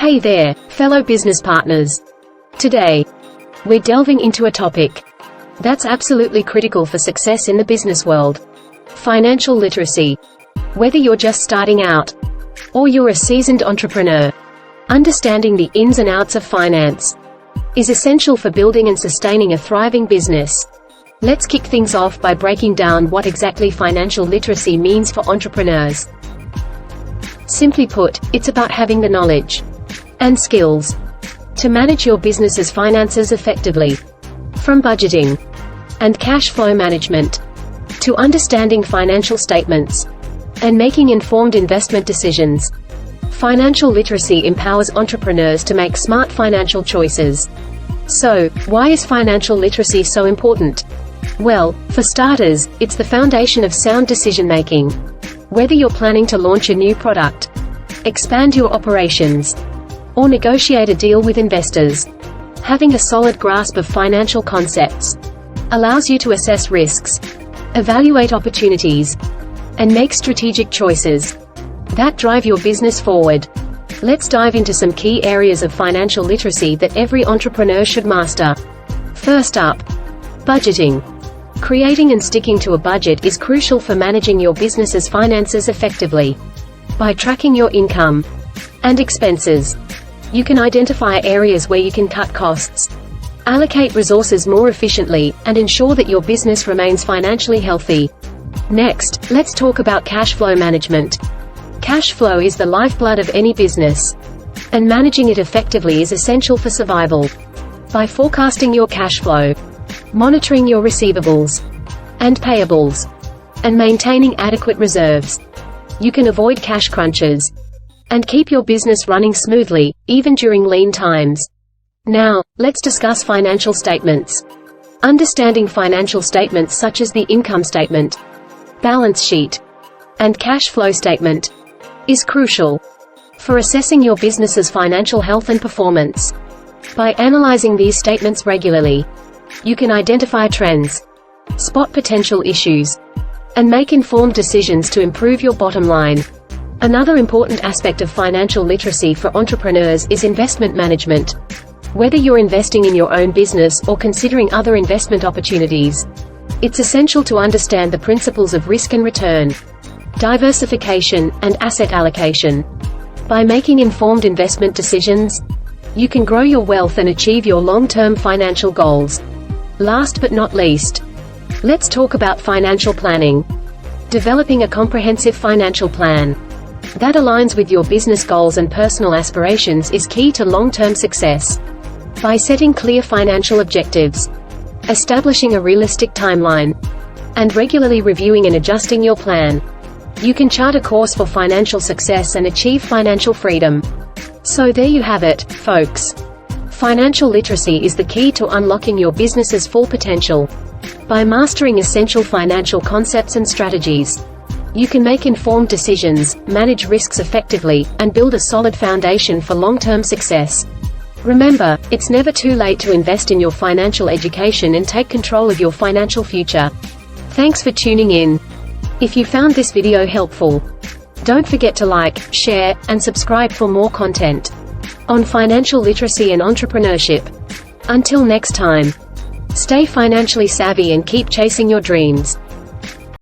Hey there, fellow business partners. Today, we're delving into a topic that's absolutely critical for success in the business world: financial literacy. Whether you're just starting out, or you're a seasoned entrepreneur, understanding the ins and outs of finance is essential for building and sustaining a thriving business. Let's kick things off by breaking down what exactly financial literacy means for entrepreneurs. Simply put, it's about having the knowledge and skills to manage your business's finances effectively. From budgeting and cash flow management to understanding financial statements and making informed investment decisions, financial literacy empowers entrepreneurs to make smart financial choices. So, why is financial literacy so important? Well, for starters, it's the foundation of sound decision-making. Whether you're planning to launch a new product, expand your operations, or negotiate a deal with investors, having a solid grasp of financial concepts allows you to assess risks, evaluate opportunities, and make strategic choices that drive your business forward. Let's dive into some key areas of financial literacy that every entrepreneur should master. First up, budgeting. Creating and sticking to a budget is crucial for managing your business's finances effectively. By tracking your income and expenses, you can identify areas where you can cut costs, allocate resources more efficiently, and ensure that your business remains financially healthy. Next, let's talk about cash flow management. Cash flow is the lifeblood of any business, and managing it effectively is essential for survival. By forecasting your cash flow, monitoring your receivables and payables, and maintaining adequate reserves, you can avoid cash crunches and keep your business running smoothly, even during lean times. Now, let's discuss financial statements. Understanding financial statements such as the income statement, balance sheet, and cash flow statement is crucial for assessing your business's financial health and performance. By analyzing these statements regularly, you can identify trends, spot potential issues, and make informed decisions to improve your bottom line. Another important aspect of financial literacy for entrepreneurs is investment management. Whether you're investing in your own business or considering other investment opportunities, it's essential to understand the principles of risk and return, diversification, and asset allocation. By making informed investment decisions, you can grow your wealth and achieve your long-term financial goals. Last but not least, let's talk about financial planning. Developing a comprehensive financial plan that aligns with your business goals and personal aspirations is key to long-term success. By setting clear financial objectives, establishing a realistic timeline, and regularly reviewing and adjusting your plan, you can chart a course for financial success and achieve financial freedom. So there you have it, folks. Financial literacy is the key to unlocking your business's full potential. By mastering essential financial concepts and strategies, you can make informed decisions, manage risks effectively, and build a solid foundation for long-term success. Remember, it's never too late to invest in your financial education and take control of your financial future. Thanks for tuning in. If you found this video helpful, don't forget to like, share, and subscribe for more content on financial literacy and entrepreneurship. Until next time, stay financially savvy and keep chasing your dreams.